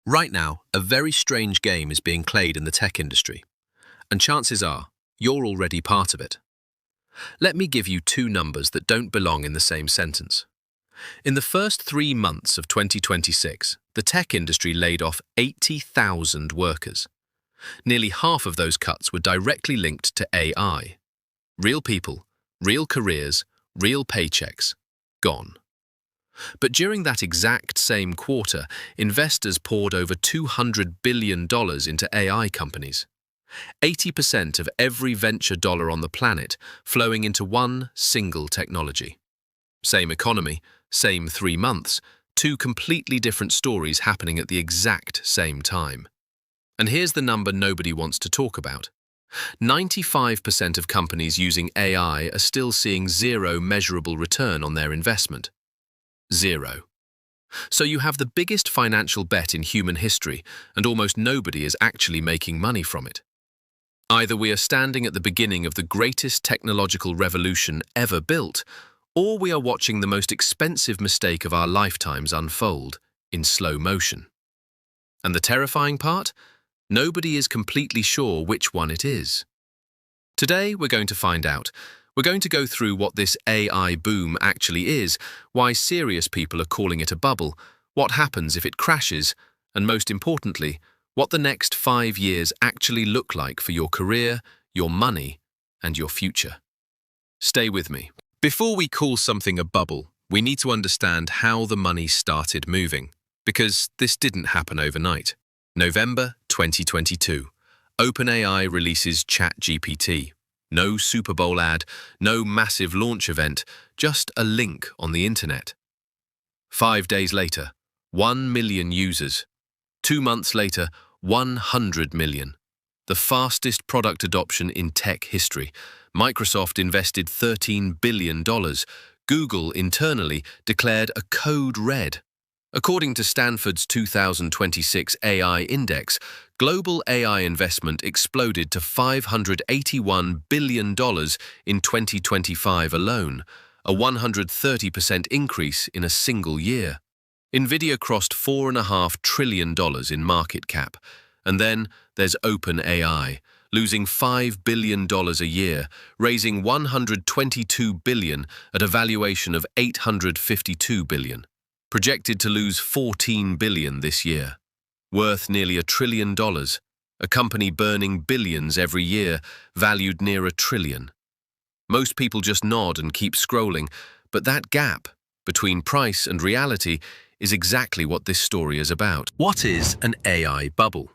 Right now, a very strange game is being played in the tech industry, and chances are you're already part of it. Let me give you two numbers that don't belong in the same sentence. In the first 3 months of 2026, the tech industry laid off 80,000 workers. Nearly half of those cuts were directly linked to AI. Real people, real careers, real paychecks, gone. But during that exact same quarter, investors poured over $200 billion into AI companies. 80% of every venture dollar on the planet flowing into one single technology. Same economy, same 3 months, two completely different stories happening at the exact same time. And here's the number nobody wants to talk about. 95% of companies using AI are still seeing zero measurable return on their investment. Zero. So you have the biggest financial bet in human history, and almost nobody is actually making money from it. Either we are standing at the beginning of the greatest technological revolution ever built, or we are watching the most expensive mistake of our lifetimes unfold in slow motion. And the terrifying part? Nobody is completely sure which one it is. Today, we're going to find out. We're going to go through what this AI boom actually is, why serious people are calling it a bubble, what happens if it crashes, and most importantly, what the next 5 years actually look like for your career, your money, and your future. Stay with me. Before we call something a bubble, we need to understand how the money started moving, because this didn't happen overnight. November 2022. OpenAI releases ChatGPT. No Super Bowl ad, no massive launch event, just a link on the internet. 5 days later, 1 million users. 2 months later, 100 million. The fastest product adoption in tech history. Microsoft invested $13 billion. Google internally declared a code red. According to Stanford's 2026 AI Index, global AI investment exploded to $581 billion in 2025 alone, a 130% increase in a single year. Nvidia crossed $4.5 trillion in market cap. And then there's OpenAI, losing $5 billion a year, raising $122 billion at a valuation of $852 billion. Projected to lose $14 billion this year. Worth nearly $1 trillion, a company burning billions every year, valued near $1 trillion. Most people just nod and keep scrolling, but that gap between price and reality is exactly what this story is about. What is an AI bubble?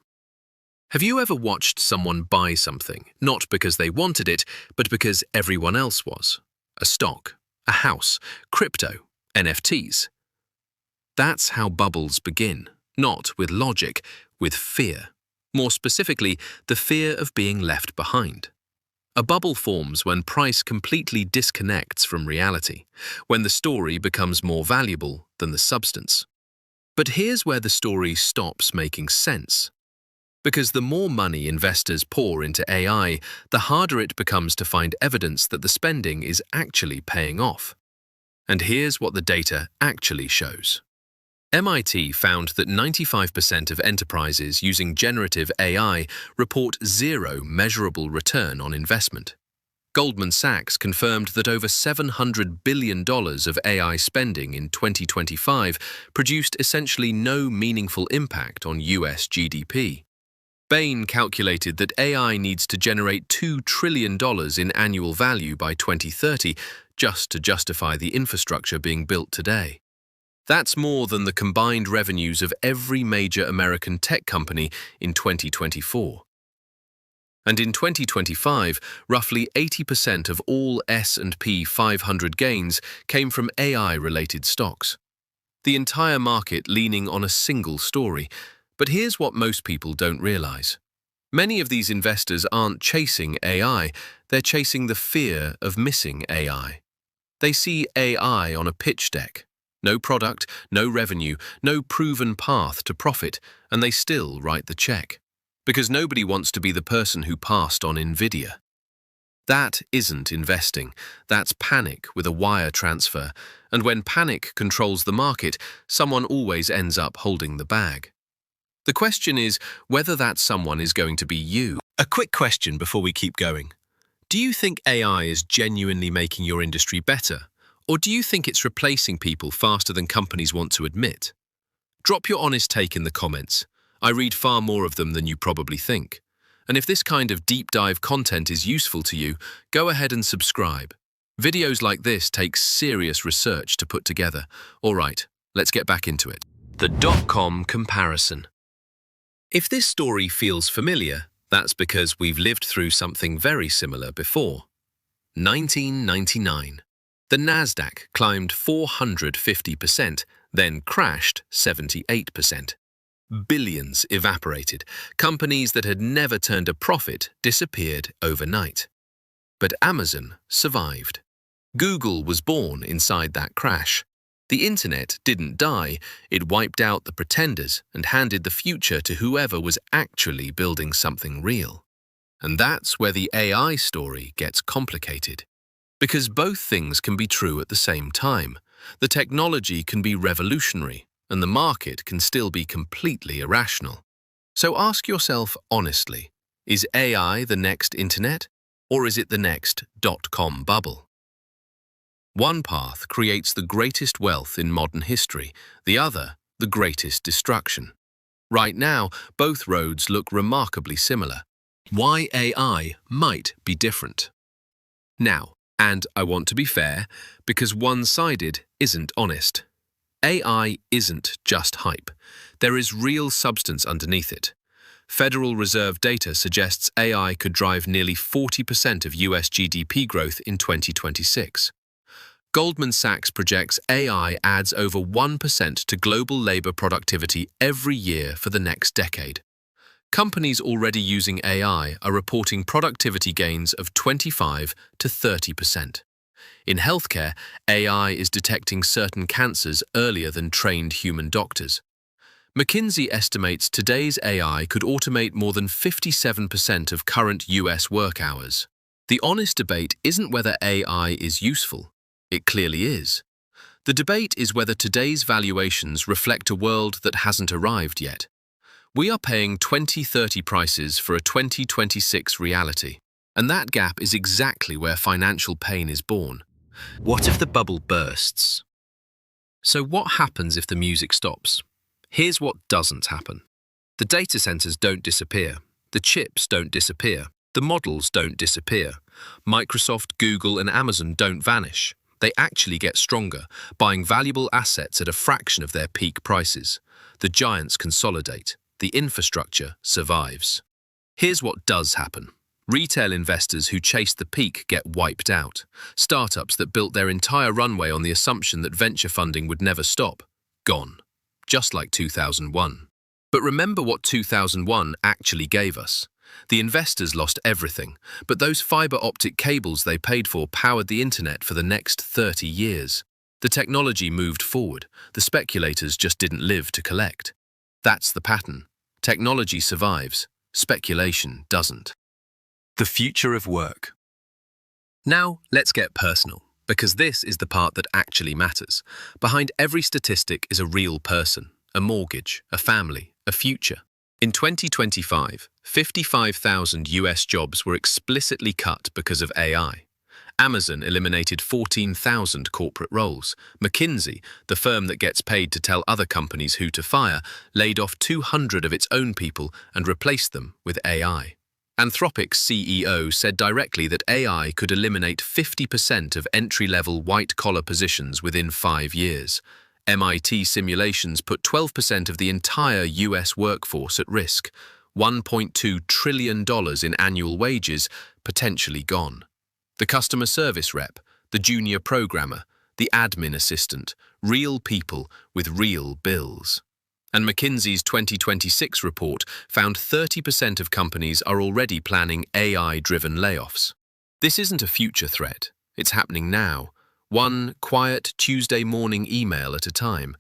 Have you ever watched someone buy something, not because they wanted it, but because everyone else was? A stock, a house, crypto, NFTs. That's how bubbles begin, not with logic, with fear. More specifically, the fear of being left behind. A bubble forms when price completely disconnects from reality, when the story becomes more valuable than the substance. But here's where the story stops making sense. Because the more money investors pour into AI, the harder it becomes to find evidence that the spending is actually paying off. And here's what the data actually shows. MIT found that 95% of enterprises using generative AI report zero measurable return on investment. Goldman Sachs confirmed that over $700 billion of AI spending in 2025 produced essentially no meaningful impact on US GDP. Bain calculated that AI needs to generate $2 trillion in annual value by 2030 just to justify the infrastructure being built today. That's more than the combined revenues of every major American tech company in 2024. And in 2025, roughly 80% of all S&P 500 gains came from AI-related stocks. The entire market leaning on a single story. But here's what most people don't realize. Many of these investors aren't chasing AI, they're chasing the fear of missing AI. They see AI on a pitch deck. No product, no revenue, no proven path to profit, and they still write the check. Because nobody wants to be the person who passed on Nvidia. That isn't investing, that's panic with a wire transfer, and when panic controls the market, someone always ends up holding the bag. The question is whether that someone is going to be you. A quick question before we keep going. Do you think AI is genuinely making your industry better, or do you think it's replacing people faster than companies want to admit? Drop your honest take in the comments. I read far more of them than you probably think. And if this kind of deep dive content is useful to you, go ahead and subscribe. Videos like this take serious research to put together. All right, let's get back into it. The dot-com comparison. If this story feels familiar, that's because we've lived through something very similar before. 1999. The Nasdaq climbed 450%, then crashed 78%. Billions evaporated. Companies that had never turned a profit disappeared overnight. But Amazon survived. Google was born inside that crash. The internet didn't die, it wiped out the pretenders and handed the future to whoever was actually building something real. And that's where the AI story gets complicated. Because both things can be true at the same time. The technology can be revolutionary, and the market can still be completely irrational. So ask yourself honestly, is AI the next internet, or is it the next dot-com bubble? One path creates the greatest wealth in modern history, the other, the greatest destruction. Right now, both roads look remarkably similar. Why AI might be different. Now, and I want to be fair, because one-sided isn't honest. AI isn't just hype. There is real substance underneath it. Federal Reserve data suggests AI could drive nearly 40% of US GDP growth in 2026. Goldman Sachs projects AI adds over 1% to global labor productivity every year for the next decade. Companies already using AI are reporting productivity gains of 25 to 30%. In healthcare, AI is detecting certain cancers earlier than trained human doctors. McKinsey estimates today's AI could automate more than 57% of current US work hours. The honest debate isn't whether AI is useful. It clearly is. The debate is whether today's valuations reflect a world that hasn't arrived yet. We are paying 2030 prices for a 2026 reality, and that gap is exactly where financial pain is born. What if the bubble bursts? So what happens if the music stops? Here's what doesn't happen. The data centers don't disappear. The chips don't disappear. The models don't disappear. Microsoft, Google, and Amazon don't vanish. They actually get stronger, buying valuable assets at a fraction of their peak prices. The giants consolidate. The infrastructure survives. Here's what does happen. Retail investors who chased the peak get wiped out. Startups that built their entire runway on the assumption that venture funding would never stop. Gone. Just like 2001. But remember what 2001 actually gave us. The investors lost everything, but those fiber optic cables they paid for powered the internet for the next 30 years. The technology moved forward. The speculators just didn't live to collect. That's the pattern. Technology survives. Speculation doesn't. The future of work. Now, let's get personal, because this is the part that actually matters. Behind every statistic is a real person, a mortgage, a family, a future. In 2025, 55,000 US jobs were explicitly cut because of AI. Amazon eliminated 14,000 corporate roles. McKinsey, the firm that gets paid to tell other companies who to fire, laid off 200 of its own people and replaced them with AI. Anthropic's CEO said directly that AI could eliminate 50% of entry-level white-collar positions within 5 years. MIT simulations put 12% of the entire US workforce at risk. $1.2 trillion in annual wages potentially gone. The customer service rep, the junior programmer, the admin assistant, real people with real bills. And McKinsey's 2026 report found 30% of companies are already planning AI-driven layoffs. This isn't a future threat. It's happening now. One quiet Tuesday morning email at a time.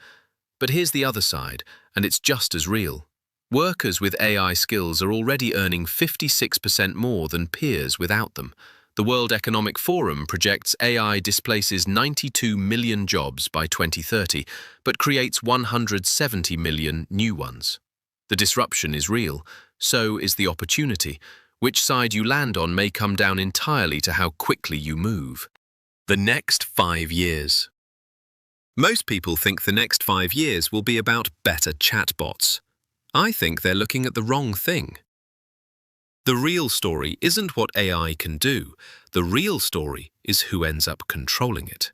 But here's the other side, and it's just as real. Workers with AI skills are already earning 56% more than peers without them. The World Economic Forum projects AI displaces 92 million jobs by 2030, but creates 170 million new ones. The disruption is real, so is the opportunity. Which side you land on may come down entirely to how quickly you move. The next 5 years. Most people think the next 5 years will be about better chatbots. I think they're looking at the wrong thing. The real story isn't what AI can do. The real story is who ends up controlling it.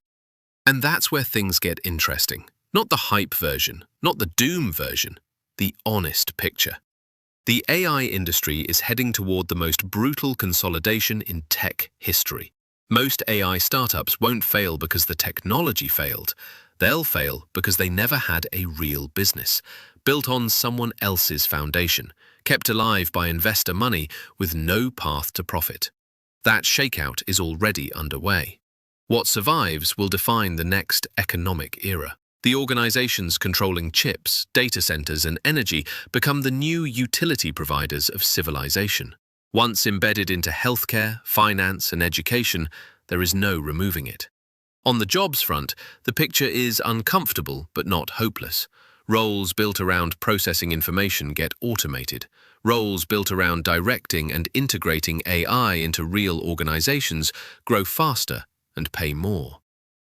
And that's where things get interesting. Not the hype version, not the doom version, the honest picture. The AI industry is heading toward the most brutal consolidation in tech history. Most AI startups won't fail because the technology failed. They'll fail because they never had a real business, built on someone else's foundation, kept alive by investor money with no path to profit. That shakeout is already underway. What survives will define the next economic era. The organizations controlling chips, data centers, and energy become the new utility providers of civilization. Once embedded into healthcare, finance, and education, there is no removing it. On the jobs front, the picture is uncomfortable but not hopeless. Roles built around processing information get automated. Roles built around directing and integrating AI into real organizations grow faster and pay more.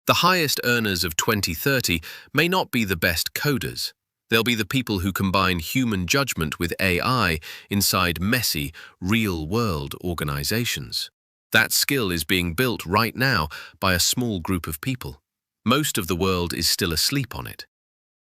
The highest earners of 2030 may not be the best coders. They'll be the people who combine human judgment with AI inside messy, real-world organizations. That skill is being built right now by a small group of people. Most of the world is still asleep on it.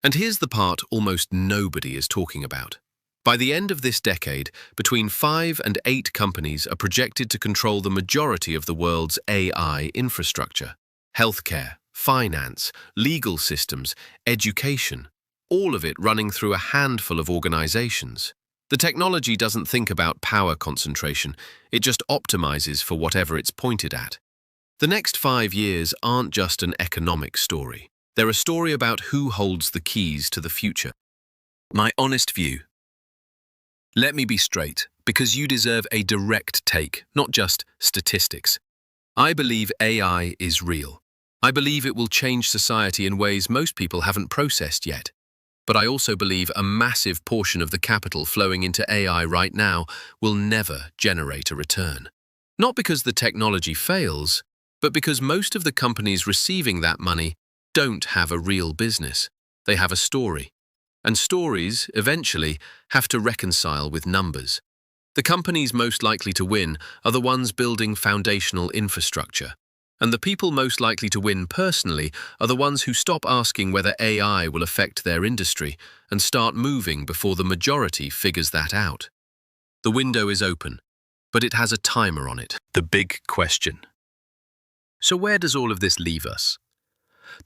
And here's the part almost nobody is talking about. By the end of this decade, between 5 and 8 companies are projected to control the majority of the world's AI infrastructure. Healthcare, finance, legal systems, education, all of it running through a handful of organizations. The technology doesn't think about power concentration, it just optimizes for whatever it's pointed at. The next 5 years aren't just an economic story. They're a story about who holds the keys to the future. My honest view. Let me be straight, because you deserve a direct take, not just statistics. I believe AI is real. I believe it will change society in ways most people haven't processed yet. But I also believe a massive portion of the capital flowing into AI right now will never generate a return. Not because the technology fails, but because most of the companies receiving that money don't have a real business. They have a story. And stories, eventually, have to reconcile with numbers. The companies most likely to win are the ones building foundational infrastructure. And the people most likely to win personally are the ones who stop asking whether AI will affect their industry and start moving before the majority figures that out. The window is open, but it has a timer on it. The big question. So where does all of this leave us?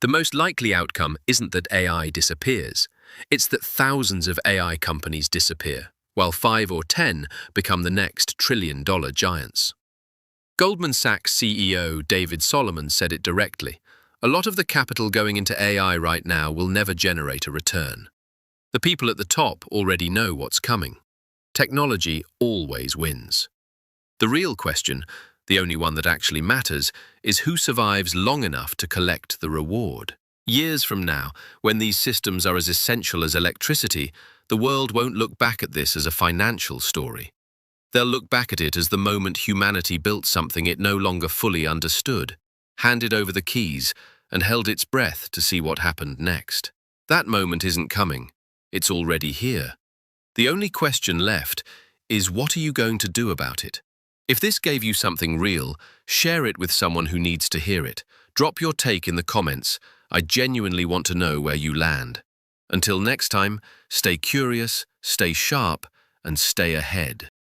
The most likely outcome isn't that AI disappears. It's that thousands of AI companies disappear, while 5 or 10 become the next trillion-dollar giants. Goldman Sachs CEO David Solomon said it directly. A lot of the capital going into AI right now will never generate a return. The people at the top already know what's coming. Technology always wins. The real question, the only one that actually matters, is who survives long enough to collect the reward. Years from now, when these systems are as essential as electricity, the world won't look back at this as a financial story. They'll look back at it as the moment humanity built something it no longer fully understood, handed over the keys, and held its breath to see what happened next. That moment isn't coming. It's already here. The only question left is, what are you going to do about it? If this gave you something real, share it with someone who needs to hear it. Drop your take in the comments. I genuinely want to know where you land. Until next time, stay curious, stay sharp, and stay ahead.